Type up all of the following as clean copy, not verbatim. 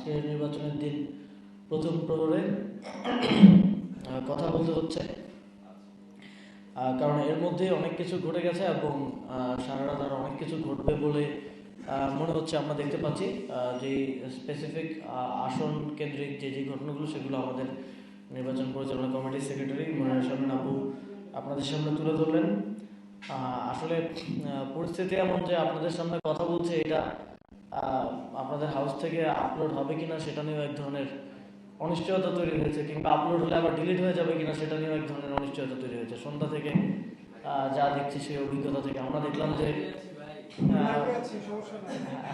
আজকে নির্বাচনের দিন প্রথম প্রহরে কথা বলতে হচ্ছে, কারণ এর মধ্যে অনেক কিছু ঘটে গেছে এবং সারা রাত আর অনেক কিছু ঘটবে বলে মনে হচ্ছে। আমরা দেখতে পাচ্ছি যে স্পেসিফিক আসন কেন্দ্রিক যে ঘটনাগুলো সেগুলো আমাদের নির্বাচন পরিচালনা কমিটির সেক্রেটারি মনিরা শারমিন আপু আপনাদের সামনে তুলে ধরলেন। আসলে পরিস্থিতি এমন যে আপনাদের সামনে কথা বলছে, এটা আপনাদের হাউস থেকে আপলোড হবে কিনা সেটা নিয়েও এক ধরনের অনিশ্চয়তা তৈরি হয়েছে, কিংবা আপলোড হলে আবার ডিলিট হয়ে যাবে কিনা সেটা নিয়েও এক ধরনের অনিশ্চয়তা তৈরি হয়েছে। সন্ধ্যা থেকে যা দেখছি সেই অভিজ্ঞতা থেকে আমরা দেখলাম যে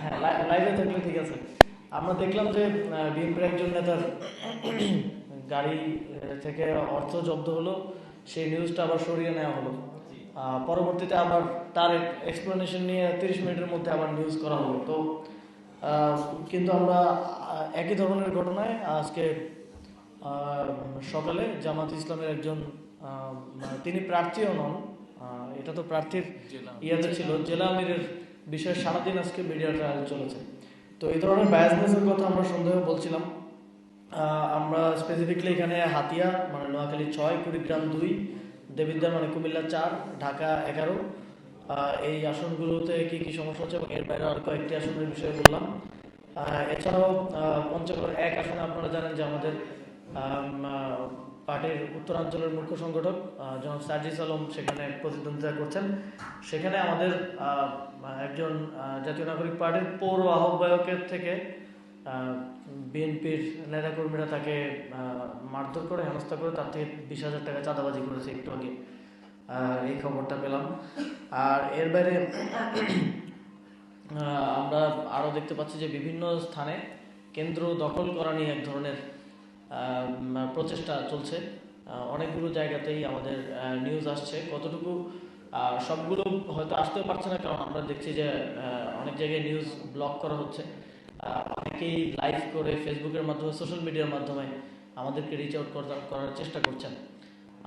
হ্যাঁ, লাইভে থাকলে ঠিক আছে। আমরা দেখলাম যে বিএনপির একজন নেতার গাড়ি থেকে অর্থ জব্দ হলো, সেই নিউজটা আবার সরিয়ে নেওয়া হলো। পরবর্তীতে আবার তার এক্সপ্লেনেশন নিয়ে 30 মিনিটের মধ্যে আবার নিউজ করা হলো। তো কিন্তু আমরা একই ধরনের ঘটনায় আজকে সকালে জামাত ইসলামের একজন তিনি প্রার্থীও নন, এটা তো প্রার্থীর ইয়াতে ছিল, জেলা আমিরের বিষয়ে সারাদিন আজকে মিডিয়া ট্রায়াল চলেছে। তো এই ধরনের বায়াসনেসের কথা আমরা সন্দেহ বলছিলাম। আমরা স্পেসিফিকলি এখানে হাতিয়া মানে নোয়াখালী 6, কুড়িগ্রাম 2, দেবিদ্বার মানে কুমিল্লা 4, ঢাকা 11 এই আসনগুলোতে কি কি সমস্যা হচ্ছে এবং এর বাইরে আর কয়েকটি আসনের বিষয়ে বললাম। এছাড়াও পঞ্চগড় 1 আসনে আপনারা জানেন যে আমাদের পার্টির উত্তরাঞ্চলের মুখ্য সংগঠক জনাব সার্জিস আলম সেখানে প্রতিদ্বন্দ্বিতা করছেন। সেখানে আমাদের একজন জাতীয় নাগরিক পার্টির পৌর আহ্বায়কের থেকে বিএনপির নেতাকর্মীরা তাকে মারধর করে, হেনস্থা করে, তার থেকে 20,000 টাকা চাঁদাবাজি করেছে একটু আগে, এই খবরটা পেলাম। আর এর বাইরে আমরা আরও দেখতে পাচ্ছি যে বিভিন্ন স্থানে কেন্দ্র দখল করা নিয়ে এক ধরনের প্রচেষ্টা চলছে। অনেকগুলো জায়গাতেই আমাদের নিউজ আসছে, কতটুকু সবগুলো হয়তো আসতেও পারছে না, কারণ আমরা দেখছি যে অনেক জায়গায় নিউজ ব্লক করা হচ্ছে। অনেকেই লাইভ করে ফেসবুকের মাধ্যমে, সোশ্যাল মিডিয়ার মাধ্যমে আমাদেরকে রিচ আউট করার চেষ্টা করছেন।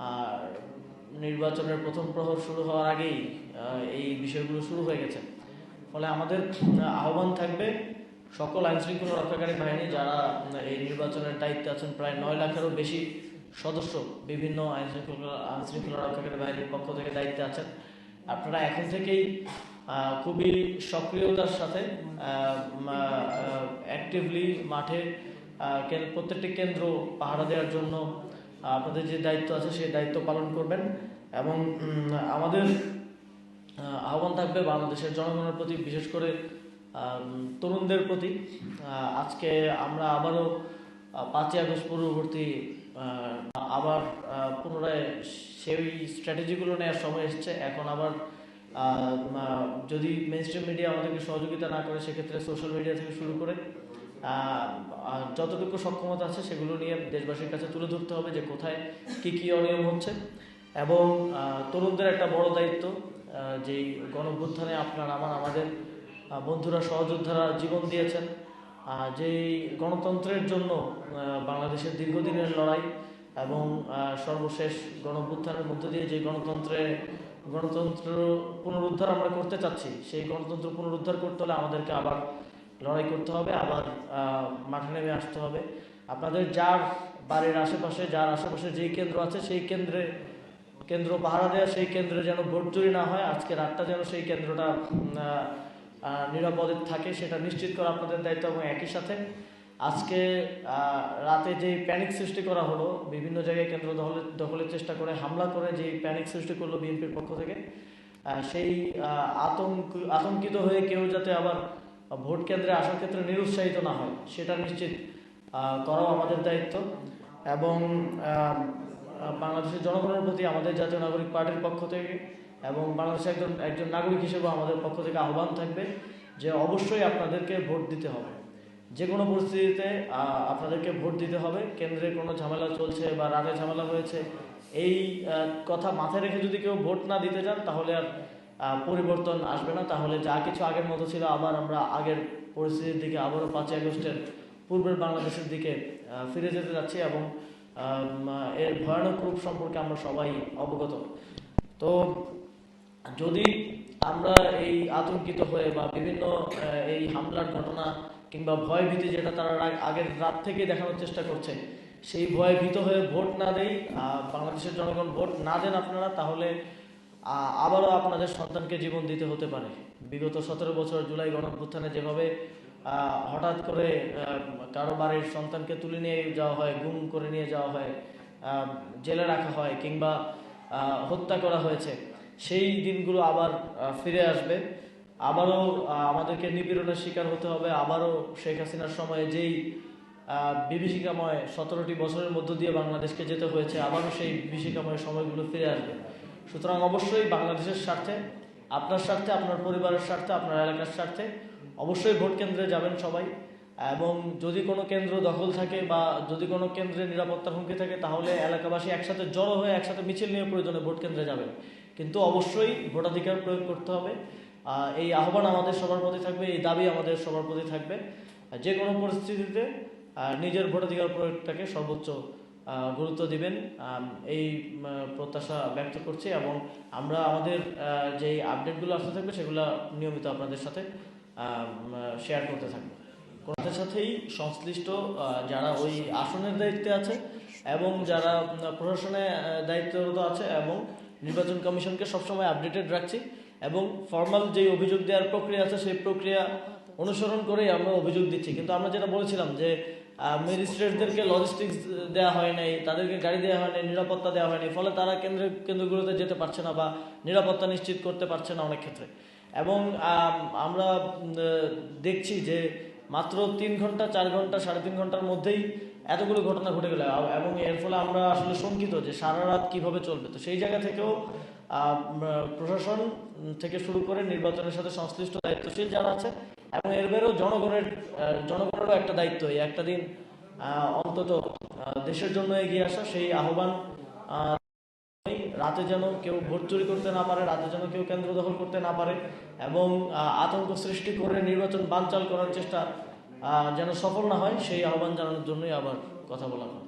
আর নির্বাচনের প্রথম প্রহর শুরু হওয়ার আগেই এই বিষয়গুলো শুরু হয়ে গেছে। ফলে আমাদের আহ্বান থাকবে সকল আইনশৃঙ্খলা রক্ষাকারী বাহিনী যারা এই নির্বাচনের দায়িত্বে আছেন, প্রায় 9 লাখেরও বেশি সদস্য বিভিন্ন আইনশৃঙ্খলা রক্ষাকারী বাহিনীর পক্ষ থেকে দায়িত্বে আছেন। আপনারা এখন থেকেই খুবই সক্রিয়তার সাথে অ্যাক্টিভলি মাঠে প্রত্যেকটি কেন্দ্র পাহারা দেওয়ার জন্য আপনাদের যে দায়িত্ব আছে সেই দায়িত্ব পালন করবেন। এবং আমাদের আহ্বান থাকবে বাংলাদেশের জনগণের প্রতি, বিশেষ করে তরুণদের প্রতি। আজকে আমরা আবারও 5ই আগস্ট পূর্ববর্তী আবার পুনরায় সেই স্ট্র্যাটেজিগুলো নেওয়ার সময় এসছে। এখন আবার যদি মেইনস্ট্রিম মিডিয়া আমাদেরকে সহযোগিতা না করে, সেক্ষেত্রে সোশ্যাল মিডিয়া থেকে শুরু করে যতটুকু সক্ষমতা আছে সেগুলো নিয়ে দেশবাসীর কাছে তুলে ধরতে হবে যে কোথায় কি কি অনিয়ম হচ্ছে। এবং তরুণদের একটা বড় দায়িত্ব, যেই গণঅভ্যুত্থানে আমাদের বন্ধুরা, সহযোদ্ধারা জীবন দিয়েছেন, যেই গণতন্ত্রের জন্য বাংলাদেশের দীর্ঘদিনের লড়াই এবং সর্বশেষ গণঅভ্যুত্থানের মধ্য দিয়ে যে গণতন্ত্র পুনরুদ্ধার আমরা করতে চাচ্ছি, সেই গণতন্ত্র পুনরুদ্ধার করতে হলে আমাদেরকে আবার লড়াই করতে হবে, আবার মাঠে নেমে আসতে হবে। আপনাদের যার বাড়ির আশেপাশে, যার আশেপাশে যেই কেন্দ্র আছে, সেই কেন্দ্র পাহারা দেওয়া, সেই কেন্দ্রে যেন ভোট চুরি না হয়, আজকে রাতটা যেন সেই কেন্দ্রটা নিরাপদে থাকে, সেটা নিশ্চিত করা আপনাদের দায়িত্ব। এবং একই সাথে আজকে রাতে যে প্যানিক সৃষ্টি করা হলো, বিভিন্ন জায়গায় কেন্দ্র দখলের চেষ্টা করে হামলা করে যে প্যানিক সৃষ্টি করলো বিএনপির পক্ষ থেকে, সেই আতঙ্কিত হয়ে কেউ যাতে আবার ভোট কেন্দ্রে আসার ক্ষেত্রে নিরুৎসাহিত না হয়, সেটা নিশ্চিত করাও আমাদের দায়িত্ব। এবং বাংলাদেশের জনগণের প্রতি আমাদের জাতীয় নাগরিক পার্টির পক্ষ থেকে এবং বাংলাদেশের একজন নাগরিক হিসেবে আমাদের পক্ষ থেকে আহ্বান থাকবে যে অবশ্যই আপনাদেরকে ভোট দিতে হবে। যে কোনো পরিস্থিতিতে আপনাদেরকে ভোট দিতে হবে। কেন্দ্রে কোনো ঝামেলা চলছে বা রাতে ঝামেলা হয়েছে, এই কথা মাথায় রেখে যদি কেউ ভোট না দিতে যান, তাহলে আর পরিবর্তন আসবে না। তাহলে যা কিছু আগের মতো ছিল, আবার আমরা আগের পরিস্থিতির দিকে, আবারও 5ই আগস্টের পূর্বের বাংলাদেশের দিকে ফিরে যেতে যাচ্ছি। এবং এর ভয়ানক রূপ সম্পর্কে আমরা সবাই অবগত। তো যদি আমরা এই আতঙ্কিত হয়ে বা বিভিন্ন এই হামলার ঘটনা কিংবা ভয় ভীতি যেটা তারা আগের রাত থেকে দেখানোর চেষ্টা করছে, সেই ভয় ভীত হয়ে ভোট না দেই, বাংলাদেশের জনগণ ভোট না দেন আপনারা, তাহলে আবারও আপনাদের সন্তানকে জীবন দিতে হতে পারে। বিগত 17 বছর জুলাই গণঅভ্যুত্থানে যেভাবে হঠাৎ করে কারো বাড়ির সন্তানকে তুলে নিয়ে যাওয়া হয়, গুম করে নিয়ে যাওয়া হয়, জেলে রাখা হয় কিংবা হত্যা করা হয়েছে, সেই দিনগুলো আবার ফিরে আসবে। আবারও আমাদেরকে নিপীড়নের শিকার হতে হবে। আবারও শেখ হাসিনার সময়ে যেই বিভীষিকাময় 17টি বছরের মধ্য দিয়ে বাংলাদেশকে যেতে হয়েছে, আবারও সেই বিভীষিকাময় সময়গুলো ফিরে আসবে। সুতরাং অবশ্যই বাংলাদেশের স্বার্থে, আপনার স্বার্থে, আপনার পরিবারের স্বার্থে, আপনার এলাকার স্বার্থে অবশ্যই ভোট কেন্দ্রে যাবেন সবাই। এবং যদি কোনো কেন্দ্র দখল থাকে বা যদি কোনো কেন্দ্রে নিরাপত্তার হুমকি থাকে, তাহলে এলাকাবাসী একসাথে জড়ো হয়ে একসাথে মিছিল নিয়ে প্রয়োজনে ভোট কেন্দ্রে যাবেন। কিন্তু অবশ্যই ভোটাধিকার প্রয়োগ করতে হবে। এই আহ্বান আমাদের সবার প্রতি থাকবে, এই দাবি আমাদের সবার প্রতি থাকবে। যে কোনো পরিস্থিতিতে নিজের ভোটাধিকার প্রয়োগটাকে সর্বোচ্চ গুরুত্ব দিবেন, এই প্রত্যাশা ব্যক্ত করছি। এবং আমরা আমাদের যে আপডেটগুলো আসতে থাকবে সেগুলো নিয়মিত আপনাদের সাথে শেয়ার করতে থাকবো। কোনটার সাথেই সংশ্লিষ্ট যারা ওই আসনের দায়িত্বে আছে এবং যারা প্রশাসনে দায়িত্বরত আছে এবং নির্বাচন কমিশনকে সবসময় আপডেটেড রাখছি। এবং ফর্মাল যে অভিযোগ দেওয়ার প্রক্রিয়া আছে সেই প্রক্রিয়া অনুসরণ করেই আমরা অভিযোগ দিচ্ছি। কিন্তু আমরা যেটা বলেছিলাম যে ম্যাজিস্ট্রেটদেরকে লজিস্টিক্স দেওয়া হয় নাই, তাদেরকে গাড়ি দেওয়া হয় নাই, নিরাপত্তা দেওয়া হয়নি, ফলে তারা কেন্দ্রগুলোতে যেতে পারছে না বা নিরাপত্তা নিশ্চিত করতে পারছে না অনেক ক্ষেত্রে। এবং আমরা দেখছি যে মাত্র 3 ঘন্টা, 4 ঘন্টা, 3.5 ঘন্টার মধ্যেই এতগুলো ঘটনা ঘটে গেল। এবং এর ফলে আমরা আসলে শঙ্কিত যে সারা রাত কীভাবে চলবে। তো সেই জায়গা থেকেও প্রশাসন থেকে শুরু করে নির্বাচনের সাথে সংশ্লিষ্ট দায়িত্বশীল যারা আছে এবং এর বাইরেও জনগণেরও একটা দায়িত্ব, এই একটা দিন অন্তত দেশের জন্য এগিয়ে আসা, সেই আহ্বান। রাতে যেন কেউ ভোট চুরি করতে না পারে, রাতে যেন কেউ কেন্দ্র দখল করতে না পারে এবং আতঙ্ক সৃষ্টি করে নির্বাচন বানচাল করার চেষ্টা যেন সফল না হয়, সেই আহ্বান জানানোর জন্যই আবার কথা বলা হয়।